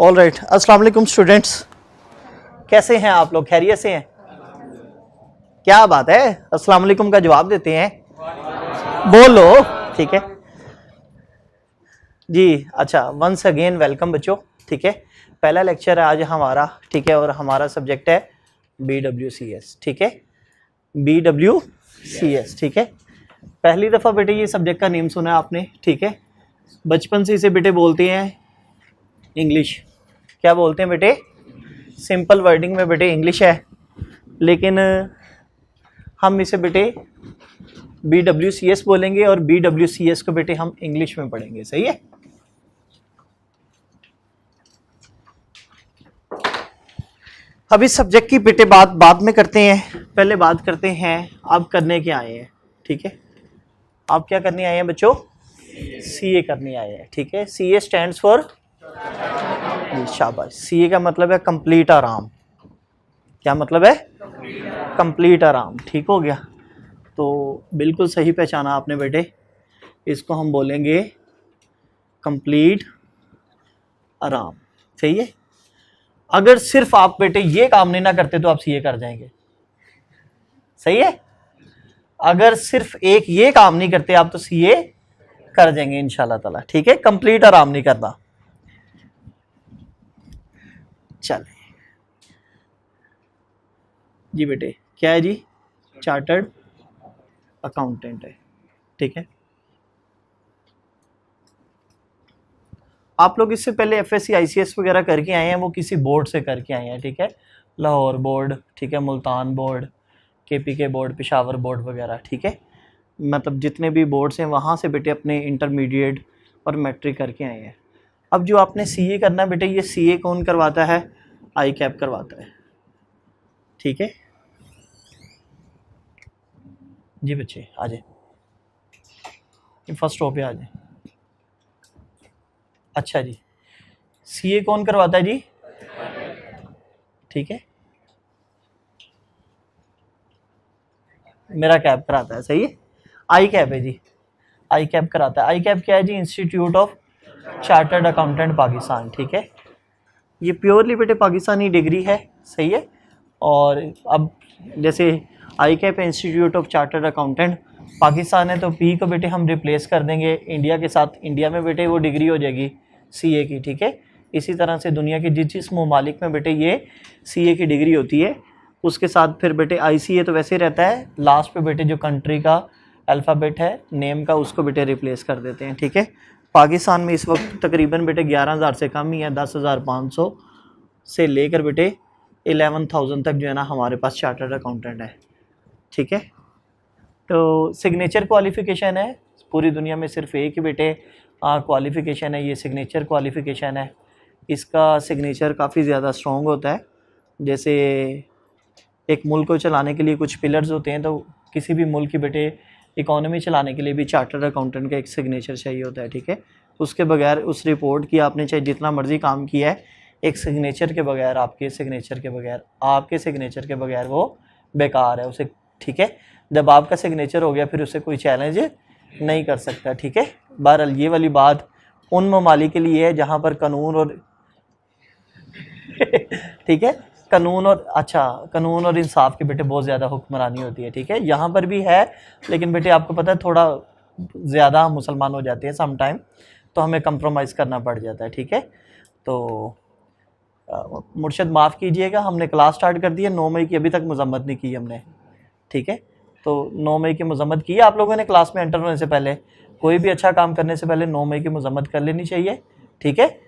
All right, अस्सलाम वालेकुम students, कैसे हैं आप लोग? खैरियत से हैं? क्या बात है, अस्सलाम वालेकुम का जवाब देते हैं, बोलो। ठीक है जी, अच्छा, वंस अगेन वेलकम बच्चों। ठीक है, पहला लेक्चर है आज हमारा, ठीक है, और हमारा सब्जेक्ट है BWCS। ठीक है, BWCS। ठीक है, पहली दफ़ा बेटे ये सब्जेक्ट का नेम सुना है आपने। ठीक है, बचपन से इसे बेटे बोलते हैं इंग्लिश। क्या बोलते हैं बेटे? सिंपल वर्डिंग में बेटे इंग्लिश है, लेकिन हम इसे बेटे BWCS बोलेंगे और BWCS को बेटे हम इंग्लिश में पढ़ेंगे। सही है? अब इस सब्जेक्ट की बेटे बात बाद में करते हैं, पहले बात करते हैं आप करने क्या आए हैं। ठीक है, आप क्या करने आए हैं बच्चों? CA करने आए हैं। ठीक है, CA स्टैंड्स फॉर, शाबाश, CA का मतलब है कंप्लीट आराम। क्या मतलब है? कंप्लीट आराम। ठीक हो गया, तो बिल्कुल सही पहचाना आपने बेटे, इसको हम बोलेंगे कंप्लीट आराम। सही है? अगर सिर्फ आप बेटे ये काम नहीं ना करते तो आप CA कर जाएंगे। सही है? अगर सिर्फ एक ये काम नहीं करते आप तो CA कर जाएंगे इंशाल्लाह ताला। ठीक है, कंप्लीट आराम नहीं करना। चले जी बेटे, क्या है जी? चार्टर्ड अकाउंटेंट है। ठीक है, आप लोग इससे पहले FSC ICS वगैरह करके आए हैं, वो किसी बोर्ड से करके आए हैं। ठीक है, लाहौर बोर्ड, ठीक है, Multan board, KPK board, Peshawar board वगैरह। ठीक है, मतलब जितने भी बोर्ड्स हैं वहाँ से बेटे अपने इंटरमीडिएट और मैट्रिक करके आए हैं। अब जो आपने CA करना बेटे, ये CA कौन करवाता है? ICAP करवाता है। ठीक है जी बच्चे, आ जाए फर्स्ट रो पे आ जाए। अच्छा जी, CA कौन करवाता है जी? ठीक है, मेरा कैप कराता है। सही है, ICAP है जी, ICAP कराता है। ICAP क्या है जी? Institute of Chartered Accountant Pakistan. ठीक है, ये प्योरली बेटे पाकिस्तानी डिग्री है। सही है, और अब जैसे ICAP institute of Chartered Accountant Pakistan है, तो P को बेटे हम रिप्लेस कर देंगे इंडिया के साथ, इंडिया में बेटे वो डिग्री हो जाएगी CA की। ठीक है, इसी तरह से दुनिया के जिस ममालिक में बेटे ये CA की डिग्री होती है, उसके साथ फिर बेटे ICA तो वैसे ही रहता है, लास्ट पे बेटे जो कंट्री का अल्फ़ाबेट है नेम का, उसको बेटे रिप्लेस कर देते हैं। ठीक है, पाकिस्तान में इस वक्त तकरीबन बेटे 11,000 से कम ही है, 10,500 से लेकर बेटे 11,000 तक जो है ना हमारे पास चार्टर्ड अकाउंटेंट है। ठीक है, तो सिग्नेचर क्वालिफ़िकेशन है, पूरी दुनिया में सिर्फ एक ही बेटे क्वालिफ़िकेशन है, ये सिग्नेचर क्वालिफ़िकेशन है। इसका सिग्नेचर काफ़ी ज़्यादा स्ट्रॉन्ग होता है। जैसे एक मुल्क को चलाने के लिए कुछ पिलर्स होते हैं, तो किसी भी मुल्क की बेटे इकोनॉमी चलाने के लिए भी चार्टर्ड अकाउंटेंट का एक सिग्नेचर चाहिए होता है। ठीक है, उसके बगैर उस रिपोर्ट की आपने चाहे जितना मर्जी काम किया है, एक सिग्नेचर के बगैर, आपके सिग्नेचर के बगैर वो बेकार है उसे। ठीक है, जब आपका सिग्नेचर हो गया फिर उसे कोई चैलेंज नहीं कर सकता। ठीक है, बहरहाल ये वाली बात उन ममालिक के लिए है जहाँ पर कानून और ठीक है, कानून और इंसाफ के बेटे बहुत ज़्यादा हुक्मरानी होती है। ठीक है, यहाँ पर भी है, लेकिन बेटे आपको पता है थोड़ा ज़्यादा मुसलमान हो जाते हैं सम टाइम, तो हमें कंप्रोमाइज़ करना पड़ जाता है। ठीक है, तो मुर्शद माफ़ कीजिएगा, हमने क्लास स्टार्ट कर दी है, 9 मई की अभी तक मजम्मत नहीं की हमने। ठीक है, तो 9 मई की मजम्मत की आप लोगों ने क्लास में एंटर होने से पहले। कोई भी अच्छा काम करने से पहले 9 मई की मजम्मत कर लेनी चाहिए। ठीक है,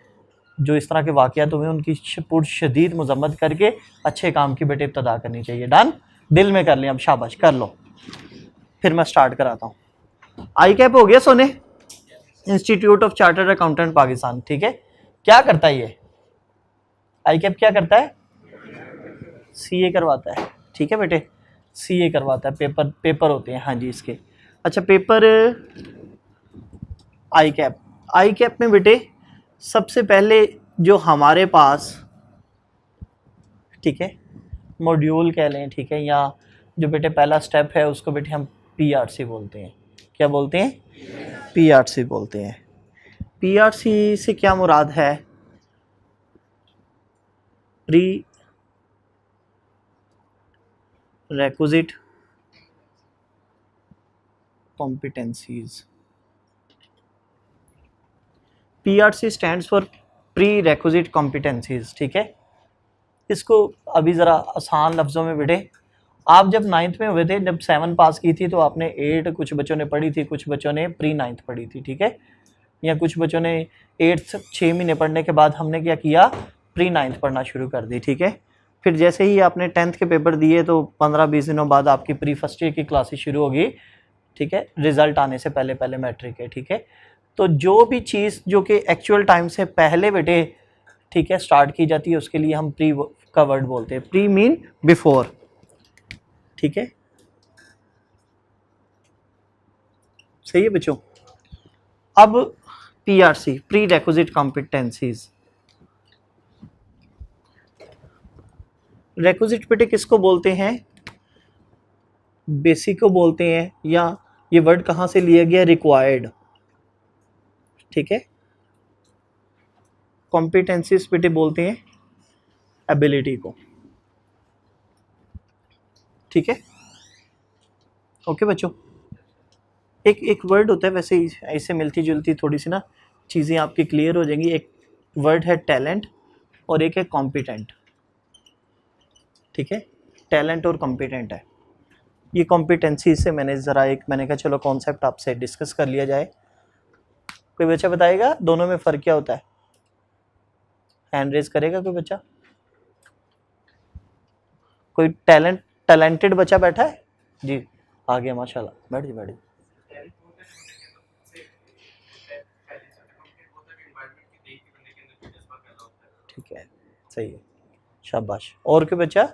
जो इस तरह के वाक़यात हुए उनकी पुरशदीद मजम्मत करके अच्छे काम की बेटे इब्तदा करनी चाहिए। डन, दिल में कर लें, अब शाबाश कर लो। फिर मैं स्टार्ट कराता हूँ। ICAP हो गया सोने, institute of Chartered Accountant Pakistan. ठीक है, क्या करता है ये? ICAP क्या करता है? CA करवाता है। ठीक है बेटे, CA करवाता है, पेपर होते हैं हाँ जी इसके। अच्छा, पेपर ICAP में बेटे सबसे पहले जो हमारे पास, ठीक है, मॉड्यूल कह लें, ठीक है, या जो बेटे पहला स्टेप है उसको बेटे हम PRC बोलते हैं। क्या बोलते हैं? PRC बोलते हैं। PRC से क्या मुराद है? Pre requisite competencies. PRC stands for prerequisite competencies, ठीक है। इसको अभी ज़रा आसान लफ्ज़ों में बेटे, आप जब 9th में हुए थे, जब 7 पास की थी तो आपने 8 कुछ बच्चों ने पढ़ी थी, कुछ बच्चों ने प्री 9th पढ़ी थी, ठीक है, या कुछ बच्चों ने 8th 6 महीने पढ़ने के बाद हमने क्या किया, प्री 9th पढ़ना शुरू कर दी, ठीक है। फिर जैसे ही आपने 10th के पेपर दिए तो 15-20 दिनों बाद आपकी प्री फर्स्ट ईयर की क्लासेस शुरू होगी, ठीक है, रिजल्ट आने से पहले पहले मैट्रिक है, ठीक है। तो जो भी चीज़ जो कि एक्चुअल टाइम से पहले बेटे, ठीक है, स्टार्ट की जाती है, उसके लिए हम प्री का वर्ड बोलते हैं। प्री मीन बिफोर, ठीक है, सही है बच्चों। अब PRC pre requisite competencies, requisite बेटे किसको बोलते हैं, बेसिक को बोलते हैं, या ये वर्ड कहाँ से लिया गया, रिक्वायर्ड, ठीक है। कॉम्पिटेंसीज बेटे बोलते हैं एबिलिटी को, ठीक है, ओके बच्चों। एक वर्ड होता है, वैसे ऐसे मिलती जुलती थोड़ी सी ना चीज़ें आपकी क्लियर हो जाएंगी। एक वर्ड है टैलेंट और एक है कॉम्पिटेंट, ठीक है, टैलेंट और कॉम्पिटेंट है ये कॉम्पिटेंसी से मैंने कहा चलो कॉन्सेप्ट आपसे डिस्कस कर लिया जाए। कोई बच्चा बताएगा दोनों में फ़र्क क्या होता है, हैंड रेज करेगा कोई बच्चा, कोई टैलेंटेड बच्चा बैठा है जी, आ गया माशाल्लाह, बैठ जी। ठीक है, सही है, शाबाश। और कोई बच्चा,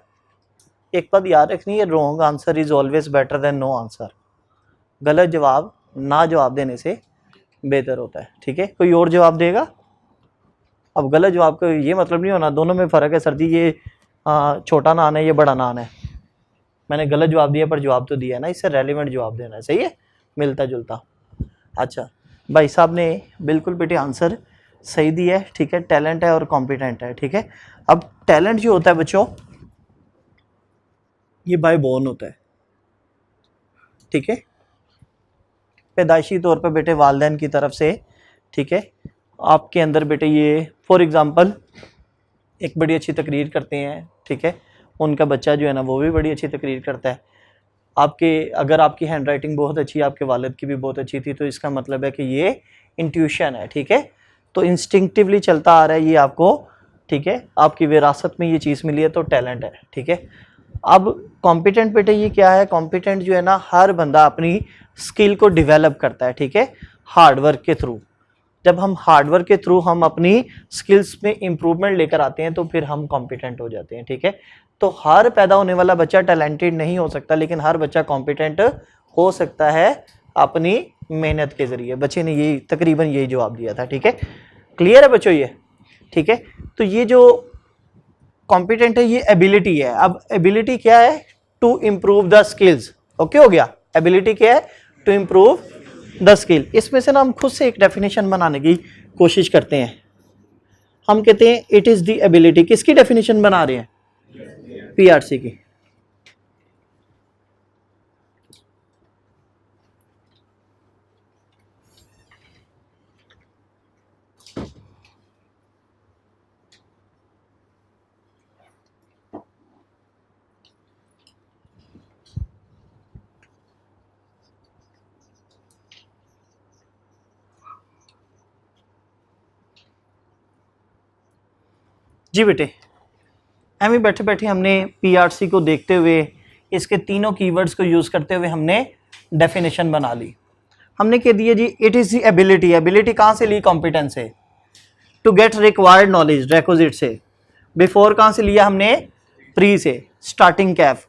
एक बात याद रखनी है, wrong answer is always better than no answer, गलत जवाब ना जवाब देने से बेहतर होता है, ठीक है। कोई और जवाब देगा, अब गलत जवाब का ये मतलब नहीं होना दोनों में फ़र्क है सर जी, ये छोटा नान है ये बड़ा नान है, मैंने गलत जवाब दिया पर जवाब तो दिया है ना, इससे रेलिवेंट जवाब देना है, सही है, मिलता जुलता। अच्छा भाई साहब ने बिल्कुल बेटे आंसर सही दिया है, ठीक है, टैलेंट है और कॉम्पिटेंट है, ठीक है। अब टैलेंट जो होता है बच्चों, ये बाय बोर्न होता है, ठीक है, पैदाइशी तौर पर बेटे वालिदैन की तरफ से, ठीक है, आपके अंदर बेटे ये फॉर एग्ज़ाम्पल एक बड़ी अच्छी तकरीर करते हैं, ठीक है, उनका बच्चा जो है ना वो भी बड़ी अच्छी तकरीर करता है। अगर आपकी हैंड राइटिंग बहुत अच्छी है, आपके वालिद की भी बहुत अच्छी थी, तो इसका मतलब है कि ये इंट्यूशन है, ठीक है, तो इंस्टिंक्टिवली चलता आ रहा है ये आपको, ठीक है, आपकी विरासत में ये चीज़ मिली है, तो टैलेंट है, ठीक है। अब कॉम्पिटेंट बेटे ये क्या है, कॉम्पिटेंट जो है ना, हर बंदा अपनी स्किल को डेवलप करता है, ठीक है, हार्डवर्क के थ्रू। जब हम हार्डवर्क के थ्रू हम अपनी स्किल्स में इम्प्रूवमेंट लेकर आते हैं तो फिर हम कॉम्पिटेंट हो जाते हैं, ठीक है। तो हर पैदा होने वाला बच्चा टैलेंटेड नहीं हो सकता, लेकिन हर बच्चा कॉम्पिटेंट हो सकता है अपनी मेहनत के ज़रिए। बच्चे ने यही तकरीबन यही जवाब दिया था, ठीक है, क्लियर है बच्चों ये, ठीक है। तो ये जो कॉम्पिटेंट है ये एबिलिटी है। अब एबिलिटी क्या है, to improve the skills, okay हो गया, एबिलिटी क्या है, टू इम्प्रूव द स्किल। इसमें से ना हम खुद से एक डेफिनेशन बनाने की कोशिश करते हैं, हम कहते हैं इट इज़ द एबिलिटी, किसकी डेफिनेशन बना रहे हैं, PRC की। जी बेटे, एम बैठे बैठे हमने PRC को देखते हुए इसके तीनों कीवर्ड्स को यूज़ करते हुए हमने डेफिनेशन बना ली। हमने कह दिया जी it is the ability, ability कहाँ से ली, कॉम्पिटेंस से, to get required knowledge requisite से, बिफोर कहाँ से लिया हमने, प्री से, स्टार्टिंग कैफ।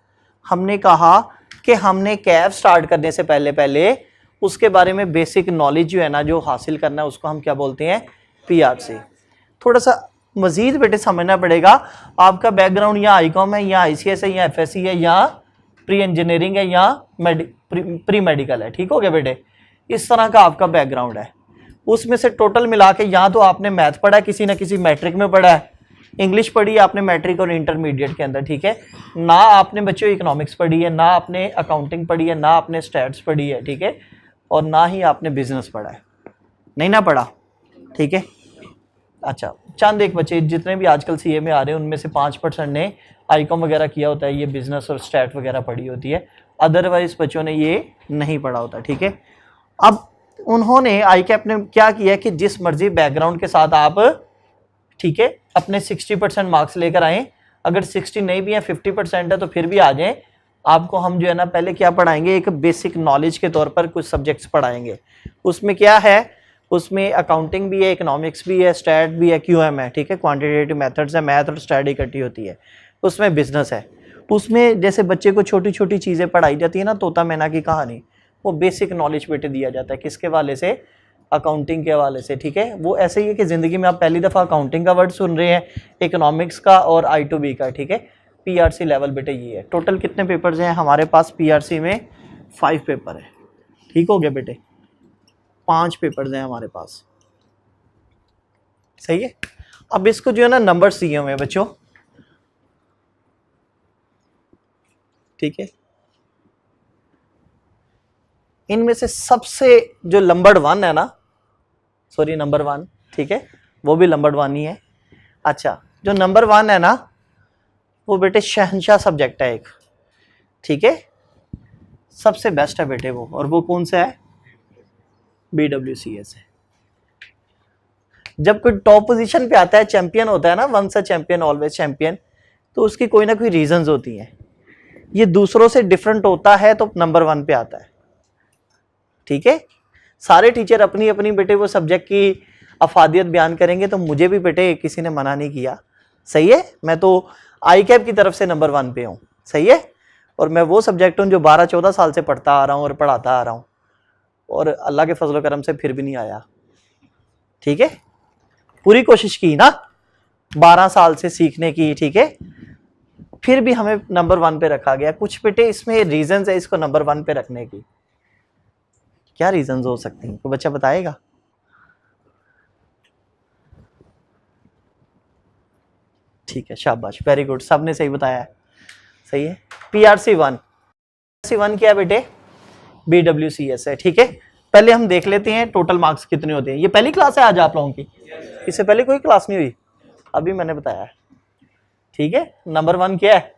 हमने कहा कि हमने कैफ स्टार्ट करने से पहले पहले उसके बारे में बेसिक नॉलेज जो है ना जो हासिल करना है उसको हम क्या बोलते हैं, PRC। थोड़ा सा मज़ीद बेटे समझना पड़ेगा, आपका बैकग्राउंड या ICOM है या ICS है या FSC है या प्री इंजीनियरिंग है या प्री मेडिकल है, ठीक हो गया बेटे, इस तरह का आपका बैकग्राउंड है। उसमें से टोटल मिला के या तो आपने मैथ पढ़ा है, किसी न किसी मैट्रिक में पढ़ा है, इंग्लिश पढ़ी है आपने मैट्रिक और इंटरमीडिएट के अंदर, ठीक है। ना आपने बच्चों इकोनॉमिक्स पढ़ी है, ना आपने अकाउंटिंग पढ़ी है, ना आपने स्टैट्स पढ़ी है, ठीक है, और ना ही आपने बिजनेस पढ़ा है, नहीं ना पढ़ा, ठीक है। अच्छा, चंद एक बच्चे जितने भी आजकल सीए में आ रहे हैं उनमें से 5% ने आईकॉम वगैरह किया होता है, ये बिजनेस और स्टैट वगैरह पढ़ी होती है, अदरवाइज बच्चों ने ये नहीं पढ़ा होता, ठीक है। अब उन्होंने आईकैप ने क्या किया कि जिस मर्जी बैकग्राउंड के साथ आप, ठीक है, अपने 60% मार्क्स लेकर आए, अगर 60 नहीं भी है 50% है तो फिर भी आ जाएं। आपको हम जो है ना पहले क्या पढ़ाएंगे, एक बेसिक नॉलेज के तौर पर कुछ सब्जेक्ट्स पढ़ाएंगे। उसमें क्या है, उसमें अकाउंटिंग भी है, इकोनॉमिक्स भी है, स्टैट भी है, क्यूएम है, ठीक है, क्वांटिटेटिव मेथड्स है, मैथ और स्टैट इकट्ठी होती है। उसमें बिजनेस है, उसमें जैसे बच्चे को छोटी छोटी चीज़ें पढ़ाई जाती है ना, तोता मैना की कहानी, वो बेसिक नॉलेज बेटे दिया जाता है, किसके वाले से, अकाउंटिंग के हवाले से, ठीक है। वो ऐसे ही है कि ज़िंदगी में आप पहली दफ़ा अकाउंटिंग का वर्ड सुन रहे हैं, इकोनॉमिक्स का और I2B का, ठीक है। पीआरसी लेवल बेटे ये है। टोटल कितने पेपर्स हैं हमारे पास पीआरसी में, 5 पेपर है, ठीक हो गया बेटे, 5 पेपर्स हैं हमारे पास, सही है। अब इसको जो है ना नंबर्स दिए हुए हैं बच्चों, ठीक है। इनमें से सबसे जो नंबर 1 है ना, सॉरी नंबर 1, ठीक है, वो भी नंबर 1 ही है। अच्छा, जो नंबर 1 है ना वो बेटे शहंशाह सब्जेक्ट है एक, ठीक है, सबसे बेस्ट है बेटे वो, और वो कौन सा है, BWCS है। जब कोई टॉप पोजीशन पे आता है, चैंपियन होता है ना, once a champion always champion, तो उसकी कोई ना कोई रीजंस होती हैं। ये दूसरों से डिफरेंट होता है तो नंबर 1 पे आता है, ठीक है। सारे टीचर अपनी अपनी बेटे वो सब्जेक्ट की अफादियत बयान करेंगे, तो मुझे भी बेटे किसी ने मना नहीं किया, सही है। मैं तो आईकैप की तरफ से नंबर 1 पे हूँ, सही है। और मैं वो सब्जेक्ट हूँ जो 12-14 साल से पढ़ता आ रहा हूँ और पढ़ाता आ रहा हूँ, और अल्लाह के फजल करम से फिर भी नहीं आया, ठीक है। पूरी कोशिश की ना 12 साल से सीखने की, ठीक है, फिर भी हमें नंबर 1 पे रखा गया। कुछ बेटे इसमें रीजंस है इसको नंबर 1 पे रखने की, क्या रीजंस हो सकते हैं, कोई बच्चा बताएगा। ठीक है, शाबाश, वेरी गुड, सबने सही बताया है, सही है। PRC1 क्या है बेटे, BWCS है, ठीक है। पहले हम देख लेते हैं टोटल मार्क्स कितने होते हैं। ये पहली क्लास है आज आप लोगों की, इससे पहले कोई क्लास नहीं हुई, अभी मैंने बताया है, ठीक है। नंबर 1 क्या है,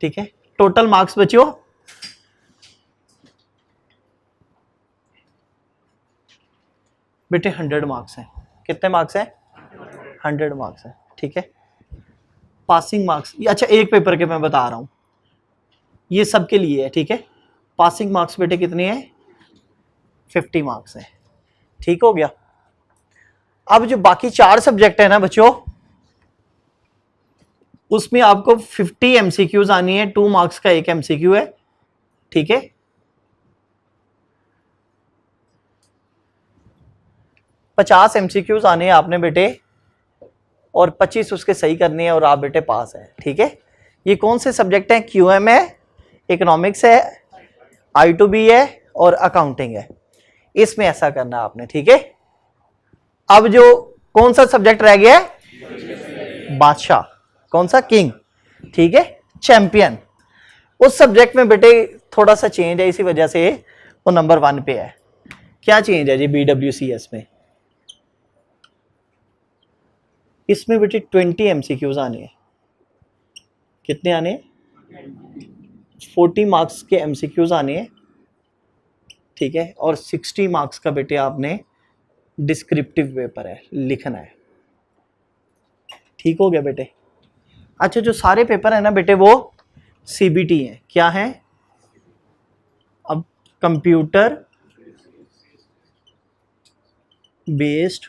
ठीक है। टोटल मार्क्स बच्चों बेटे 100 मार्क्स हैं। कितने मार्क्स हैं, 100 मार्क्स हैं, ठीक है। पासिंग मार्क्स, अच्छा एक पेपर के मैं बता रहा हूं, ये सबके लिए है, ठीक है। पासिंग मार्क्स बेटे कितने हैं, 50 मार्क्स हैं, ठीक हो गया। अब जो बाकी 4 सब्जेक्ट है ना बच्चों, उसमें आपको 50 MCQs आनी है, 2 मार्क्स का एक MCQ है, ठीक है। 50 MCQs आने हैं आपने बेटे, और 25 उसके सही करने हैं, और आप बेटे पास है, ठीक है। ये कौन से सब्जेक्ट हैं, QM है, इकोनॉमिक्स है, I2B है और अकाउंटिंग है। इसमें ऐसा करना है आपने, ठीक है। अब जो कौन सा सब्जेक्ट रह गया है, बादशाह, कौन सा, किंग, ठीक है, चैंपियन। उस सब्जेक्ट में बेटे थोड़ा सा चेंज है, इसी वजह से वो नंबर 1 पे है। क्या चेंज है जी BWCS में, इसमें बेटे 20 MCQs आने हैं। कितने आने हैं, 40 मार्क्स के MCQs आने हैं, ठीक है, और 60 मार्क्स का बेटे आपने डिस्क्रिप्टिव पेपर है, लिखना है, ठीक हो गया बेटे। अच्छा, जो सारे पेपर है ना बेटे वो CBT हैं, क्या है, अब कंप्यूटर बेस्ड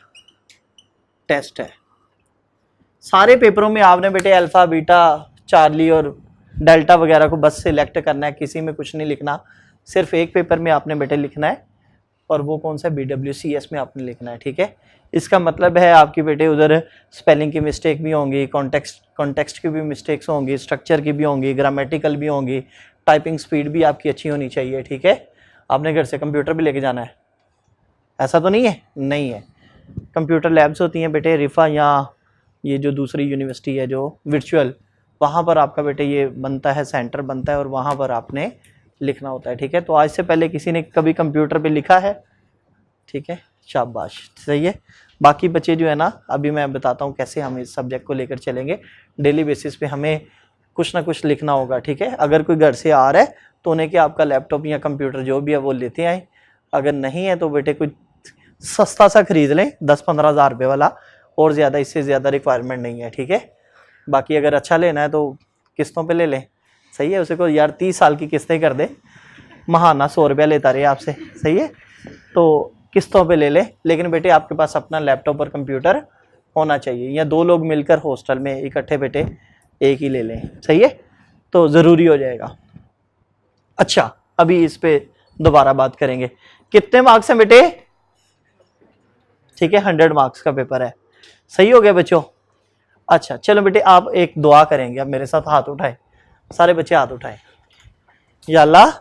टेस्ट है। सारे पेपरों में आपने बेटे अल्फा, बीटा, चार्ली और डेल्टा वगैरह को बस सिलेक्ट करना है, किसी में कुछ नहीं लिखना। सिर्फ एक पेपर में आपने बेटे लिखना है, और वो कौन सा, BWCS में आपने लिखना है, ठीक है। इसका मतलब है आपकी बेटे उधर स्पेलिंग की मिस्टेक भी होंगी, कॉन्टेक्स्ट की भी मिस्टेक्स होंगी, स्ट्रक्चर की भी होंगी, ग्रामेटिकल भी होंगी, टाइपिंग स्पीड भी आपकी अच्छी होनी चाहिए, ठीक है। आपने घर से कंप्यूटर भी लेके जाना है, ऐसा तो नहीं है, नहीं है। कंप्यूटर लैब्स होती हैं बेटे रिफा, या ये जो दूसरी यूनिवर्सिटी है जो वर्चुअल, वहाँ पर आपका बेटे ये बनता है, सेंटर बनता है और वहाँ पर आपने लिखना होता है। ठीक है, तो आज से पहले किसी ने कभी कंप्यूटर पे लिखा है? ठीक है, शाबाश, सही है। बाकी बच्चे जो है ना, अभी मैं बताता हूँ कैसे हम इस सब्जेक्ट को लेकर चलेंगे। डेली बेसिस पे हमें कुछ ना कुछ लिखना होगा। ठीक है, अगर कोई घर से आ रहा है तो उन्हें कि आपका लैपटॉप या कंप्यूटर जो भी है वो लेते आए, अगर नहीं है तो बेटे कुछ सस्ता सा खरीद लें 10-15 हज़ार रुपये वाला, और ज़्यादा इससे ज़्यादा रिक्वायरमेंट नहीं है। ठीक है, बाकी अगर अच्छा लेना है तो किस्तों पे ले लें, सही है। उसे को यार 30 साल की किस्तें कर दे, महाना 100 रुपया लेता रहे आपसे, सही है, तो किस्तों पे ले ले। लेकिन बेटे आपके पास अपना लैपटॉप और कंप्यूटर होना चाहिए, या 2 लोग मिलकर हॉस्टल में इकट्ठे बेटे एक ही ले लें, सही है, तो ज़रूरी हो जाएगा। अच्छा, अभी इस पे दोबारा बात करेंगे। कितने मार्क्स हैं बेटे? ठीक है, 100 मार्क्स का पेपर है, सही हो गया बच्चों। अच्छा चलो बेटे, आप एक दुआ करेंगे, अब मेरे साथ हाथ उठाए, सारे बच्चे हाथ उठाए। या अल्लाह,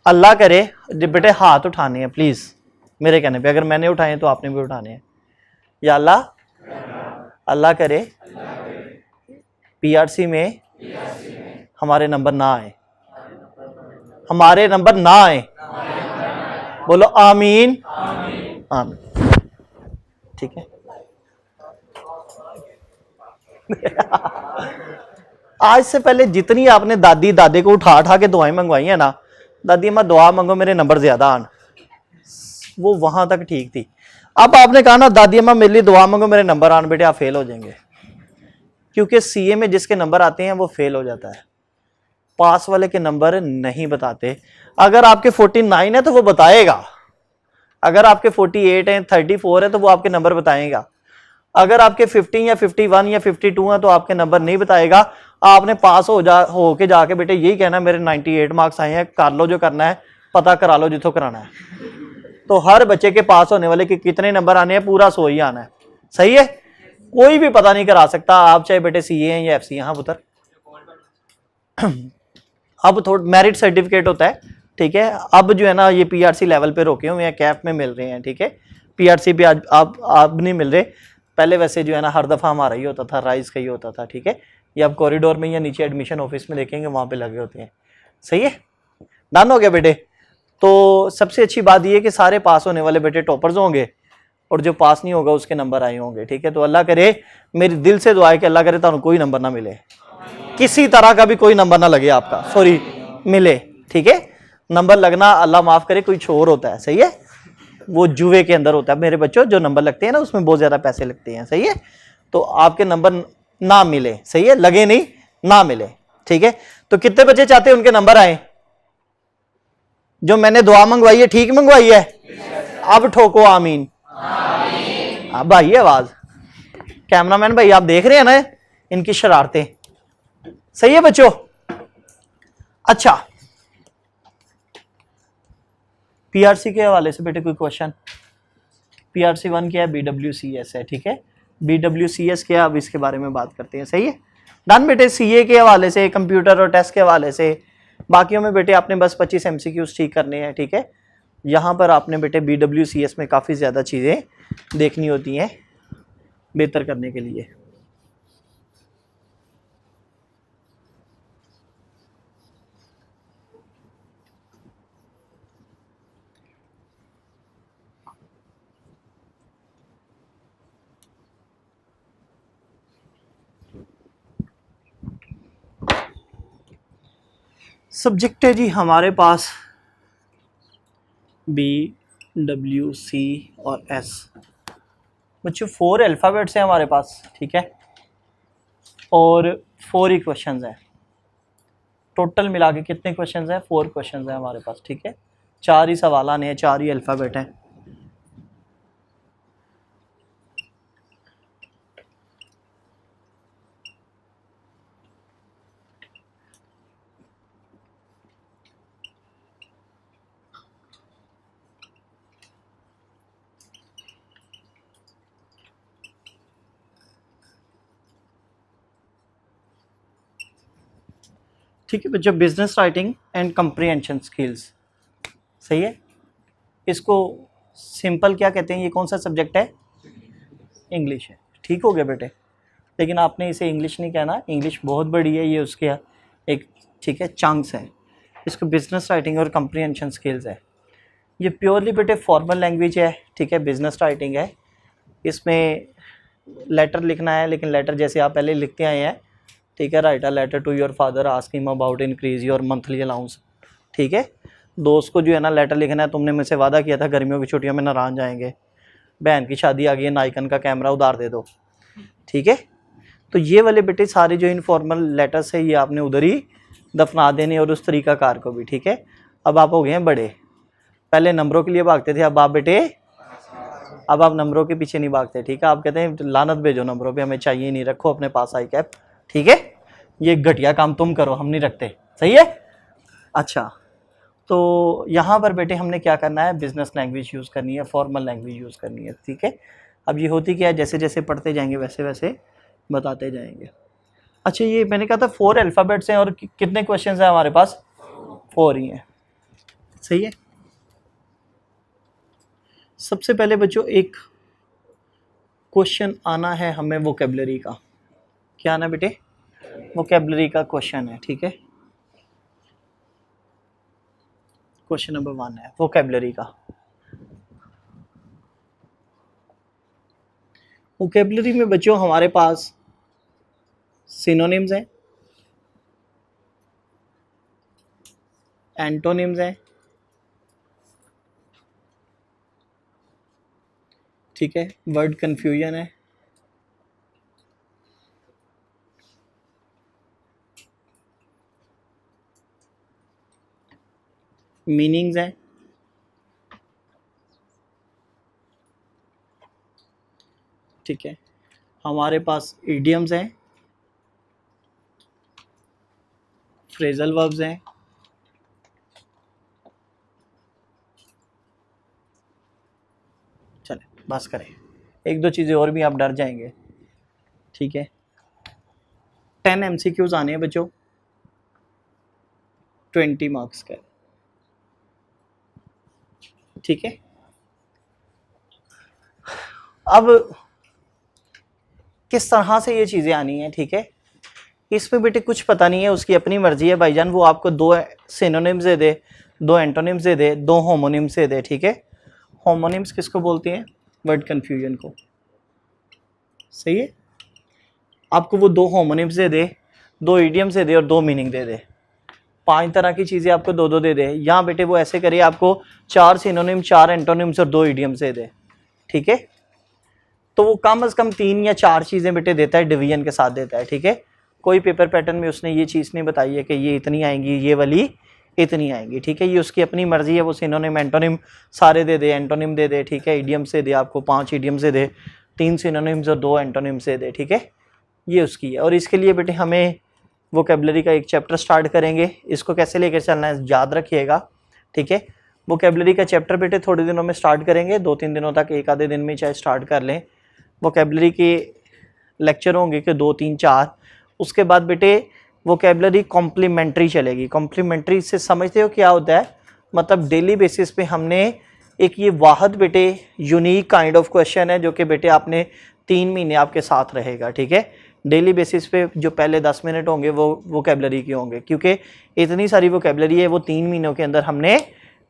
अल्लाह करे, बेटे हाथ उठाने हैं प्लीज मेरे कहने पे, अगर मैंने उठाए तो आपने भी उठाने हैं। या अल्लाह, अल्लाह करे पीआरसी में हमारे नंबर ना आए, हमारे नंबर ना आए, बोलो आमीन, आमीन। ठीक है आज से पहले जितनी आपने दादी दादे को उठा उठा के दुआएं मंगवाई है ना, दादी अम्मा दुआ मांगो मेरे नंबर ज्यादा आन, वो वहां तक ठीक थी। अब आपने कहा ना दादी अम्मा मेरे लिए दुआ मांगो मेरे नंबर आन, बेटे आप फेल हो जाएंगे, क्योंकि सीए में जिसके नंबर आते हैं वो फेल हो जाता है, पास वाले के नंबर नहीं बताते। अगर आपके 49 है तो वो बताएगा, अगर आपके 48 हैं, 34 है तो वो आपके नंबर बताएगा, अगर आपके 50 या 51 या 52 है तो आपके नंबर नहीं बताएगा। आपने पास हो के जाके बेटे यही कहना मेरे 98 मार्क्स आए हैं, कर लो जो करना है, पता करा लो जिथों कराना है। तो हर बच्चे के पास होने वाले के कितने नंबर आने हैं, पूरा 100 ही आना है, सही है, कोई भी पता नहीं करा सकता, आप चाहे बेटे सीए हैं या एफसी। हाँ पुत्र, अब थोड़ा मेरिट सर्टिफिकेट होता है, ठीक है, अब जो है ना ये पीआरसी लेवल पे रोके हुए हैं, कैप में मिल रहे हैं। ठीक है, पीआरसी पे आज आप नहीं मिल रहे, पहले वैसे जो है ना हर दफ़ा हमारा ही होता था, राइज का ही होता था। ठीक है, ये आप कॉरिडोर में या नीचे एडमिशन ऑफिस में देखेंगे वहाँ पे लगे होते हैं, सही है, डन हो गया बेटे। तो सबसे अच्छी बात ये कि सारे पास होने वाले बेटे टॉपर्स होंगे, और जो पास नहीं होगा उसके नंबर आए होंगे। ठीक है, तो अल्लाह करे, मेरी दिल से दुआ है कि अल्लाह करे तो कोई नंबर ना मिले, किसी तरह का भी कोई नंबर ना लगे आपका, सॉरी मिले। ठीक है, नंबर लगना अल्लाह माफ करे कोई छोर होता है, सही है, वो जुए के अंदर होता है मेरे बच्चों, जो नंबर लगते हैं ना उसमें बहुत ज्यादा पैसे लगते हैं, सही है, तो आपके नंबर ना मिले, सही है, लगे नहीं ना मिले। ठीक है, तो कितने बच्चे चाहते हैं उनके नंबर आए? जो मैंने दुआ मंगवाई है ठीक मंगवाई है? अब ठोको आमीन। अब भाई आवाज, कैमरामैन भाई आप देख रहे हैं ना इनकी शरारतें, सही है बच्चों। अच्छा, पीआरसी के हवाले से बेटे कोई क्वेश्चन? पीआरसी 1 क्या है? BWCS है। ठीक है, BWCS क्या है, अब इसके बारे में बात करते हैं, सही है, डन बेटे। सीए के हवाले से, कंप्यूटर और टेस्ट के हवाले से, बाकियों में बेटे आपने बस 25 MCQs ठीक करने हैं। ठीक है, यहाँ पर आपने बेटे BWCS में काफ़ी ज़्यादा चीज़ें देखनी होती हैं बेहतर करने के लिए। सब्जेक्ट है जी हमारे पास BWC और S, बच्चों 4 अल्फ़ाबेट्स हैं हमारे पास। ठीक है, और 4 ही क्वेश्चंस हैं, टोटल मिला के कितने क्वेश्चंस हैं? 4 क्वेश्चंस हैं हमारे पास। ठीक है, 4 ही सवाल आने हैं, 4 ही अल्फ़ाबेट हैं। ठीक है बच्चों, business writing and comprehension skills, सही है, इसको सिंपल क्या कहते हैं, ये कौन सा सब्जेक्ट है, इंग्लिश है। ठीक हो गया बेटे, लेकिन आपने इसे इंग्लिश नहीं कहना, इंग्लिश बहुत बड़ी है, ये उसके एक ठीक है चंक्स है। इसको बिजनेस राइटिंग और कंप्रीहेंशन स्किल्स है। ये प्योरली बेटे फॉर्मल लैंग्वेज है, ठीक है, बिजनेस राइटिंग है। इसमें लेटर लिखना है, लेकिन लेटर जैसे आप पहले लिखते आए हैं, ठीक है, write a letter to your father ask him about increase your monthly allowance, ठीक है। दोस्त को जो है ना लेटर लिखना है, तुमने मुझसे वादा किया था गर्मियों की छुट्टियों में नाराज जाएंगे, बहन की शादी आ गई है, नाइकन का कैमरा उधार दे दो, ठीक है। तो ये वाले बेटे सारे जो इनफॉर्मल लेटर्स है, ये आपने उधर ही दफना देने, और उस तरीकाकार को भी, ठीक है। अब आप हो गए हैं बड़े, पहले नंबरों के लिए भागते थे, अब आप बेटे अब आप नंबरों के पीछे नहीं भागते, ठीक है। आप कहते हैं लानत भेजो नंबरों पे, हमें चाहिए नहीं, रखो अपने पास आई कैप, ठीक है। ये घटिया काम तुम करो, हम नहीं रखते, सही है। अच्छा, तो यहाँ पर बेटे हमने क्या करना है, बिजनेस लैंग्वेज यूज़ करनी है, फॉर्मल लैंग्वेज यूज़ करनी है, ठीक है। अब ये होती क्या है, जैसे जैसे पढ़ते जाएंगे वैसे वैसे बताते जाएंगे। अच्छा, ये मैंने कहा था 4 अल्फ़ाबेट्स हैं, और कितने क्वेश्चंस हैं हमारे पास, 4 ही हैं, सही है। सबसे पहले बच्चों एक क्वेश्चन आना है हमें वोकेबलरी का। क्या आना बेटे, वोकेबलरी का क्वेश्चन है, ठीक है। क्वेश्चन नंबर 1 है वोकेबलरी का। वोकेबलरी में बच्चों हमारे पास सिनोनिम्स हैं, एंटोनिम्स हैं, ठीक है, वर्ड कंफ्यूजन है, मीनिंग्स हैं, ठीक है, हमारे पास इडियम्स हैं, फ्रेजल वर्ब्स हैं, चले बस करें, एक दो चीज़ें और भी आप डर जाएंगे, ठीक है। 10 MCQs आने हैं बच्चों, 20 मार्क्स का, ठीक है। अब किस तरह से ये चीज़ें आनी हैं, ठीक है, इसमें बेटे कुछ पता नहीं है, उसकी अपनी मर्जी है भाईजान, वो आपको 2 सिनोनिम्स दे दे, 2 एंटोनिम्स दे दे, 2 होमोनिम्स दे दे, ठीक है। होमोनिम्स किसको बोलते हैं, वर्ड कंफ्यूजन को, सही है। आपको वो 2 होमोनिम्स दे दे, 2 इडियम्स दे दे और 2 मीनिंग दे दे, 5 तरह की चीज़ें आपको 2-2 दे दे। यहाँ बेटे वो ऐसे करिए, आपको 4 सिनोनिम, 4 एंटोनिम्स और 2 इडियम्स दे दे, ठीक है। तो वो कम से कम 3 या 4 चीज़ें बेटे देता है, डिवीजन के साथ देता है, ठीक है। कोई पेपर पैटर्न में उसने ये चीज़ नहीं बताई है कि ये इतनी आएंगी, ये वाली इतनी आएंगी, ठीक है। ये उसकी अपनी मर्जी है, वो सिनोनिम एंटोनिम सारे दे दे, एंटोनिम दे दे, ठीक है, इडियम से दे, आपको 5 इडियम से दे, 3 सिनोनिम्स और 2 एंटोनिम से दे, ठीक है, ये उसकी है। और इसके लिए बेटे हमें वोकेबलरी का एक चैप्टर स्टार्ट करेंगे, इसको कैसे लेकर चलना है याद रखिएगा, ठीक है। वोकेबलरी का चैप्टर बेटे थोड़े दिनों में स्टार्ट करेंगे, 2-3 दिनों तक, एक आधे दिन में चाहे स्टार्ट कर लें। वोकेबलरी के लेक्चर होंगे कि 2-3-4, उसके बाद बेटे वोकेबलरी कॉम्प्लीमेंट्री चलेगी। कॉम्प्लीमेंट्री से समझते हो क्या होता है, मतलब डेली बेसिस पे हमने एक ये वाहद बेटे यूनिक काइंड ऑफ क्वेश्चन है, जो कि बेटे आपने 3 महीने आपके साथ रहेगा, ठीक है। डेली बेसिस पे जो पहले 10 मिनट होंगे वो वोकेबलरी के होंगे, क्योंकि इतनी सारी वोकेबलरी है, वो 3 महीनों के अंदर हमने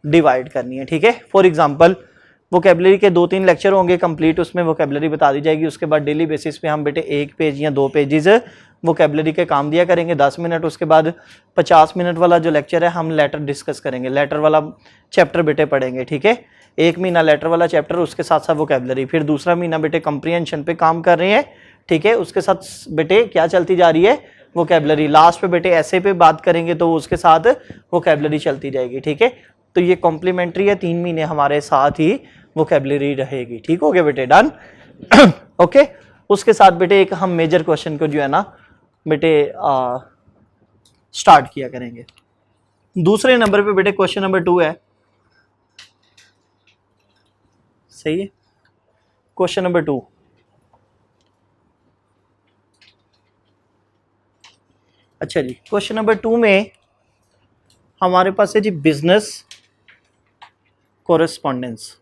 डिवाइड करनी है, ठीक है। फॉर एग्जांपल वोकेबलरी के 2-3 लेक्चर होंगे कंप्लीट, उसमें वोकेबलरी बता दी जाएगी। उसके बाद डेली बेसिस पे हम बेटे 1 पेज या 2 पेजेस वोकेबलरी के काम दिया करेंगे 10 मिनट। उसके बाद 50 मिनट वाला जो लेक्चर है हम लेटर डिस्कस करेंगे, लेटर वाला चैप्टर बेटे पढ़ेंगे, ठीक है। 1 महीना लेटर वाला चैप्टर, उसके साथ साथ वोकेबलरी, फिर दूसरा महीना बेटे कंप्रीहेंशन पे काम कर रहे हैं, ठीक है। उसके साथ बेटे क्या चलती जा रही है, वोकेबलरी। लास्ट पे बेटे ऐसे पे बात करेंगे तो उसके साथ वोकेबलरी चलती जाएगी, ठीक है। तो ये कॉम्प्लीमेंट्री है, 3 महीने हमारे साथ ही वोकेबलरी रहेगी, ठीक हो गया बेटे, डन। ओके, उसके साथ बेटे एक हम मेजर क्वेश्चन को जो है ना बेटे स्टार्ट किया करेंगे। दूसरे नंबर पे बेटे क्वेश्चन नंबर 2 है, सही है। क्वेश्चन नंबर 2, अच्छा जी, क्वेश्चन नंबर 2 में हमारे पास है जी बिजनेस कोरेस्पॉन्डेंस,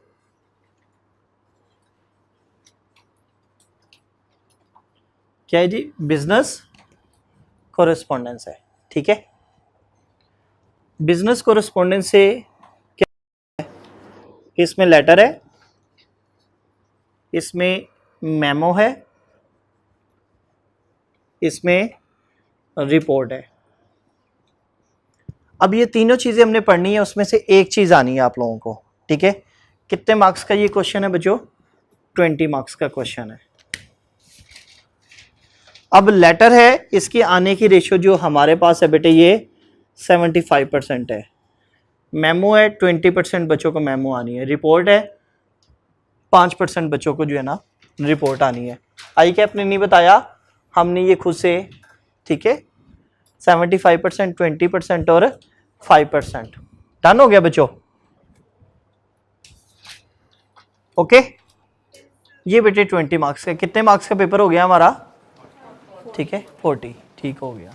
क्या है जी, बिजनेस कोरेस्पॉन्डेंस है, ठीक है। बिजनेस कोरेस्पॉन्डेंस से क्या है, इसमें लेटर है, इसमें मेमो है, इसमें रिपोर्ट है। अब ये तीनों चीजें हमने पढ़नी है, उसमें से एक चीज आनी है आप लोगों को, ठीक है। कितने मार्क्स का ये क्वेश्चन है बच्चों? 20 मार्क्स का क्वेश्चन है। अब लेटर है, इसकी आने की रेशियो जो हमारे पास है बेटे ये 75% है। मेमो है 20% बच्चों को मेमो आनी है। रिपोर्ट है 5% बच्चों को जो है ना रिपोर्ट आनी है। आई कैप ने नहीं बताया, हमने ये खुद से, ठीक है। 75%, 20% और 5%। डन हो गया बच्चों? ओके, ये बेटे 20 मार्क्स का। कितने मार्क्स का पेपर हो गया हमारा? ठीक है 40, ठीक हो गया।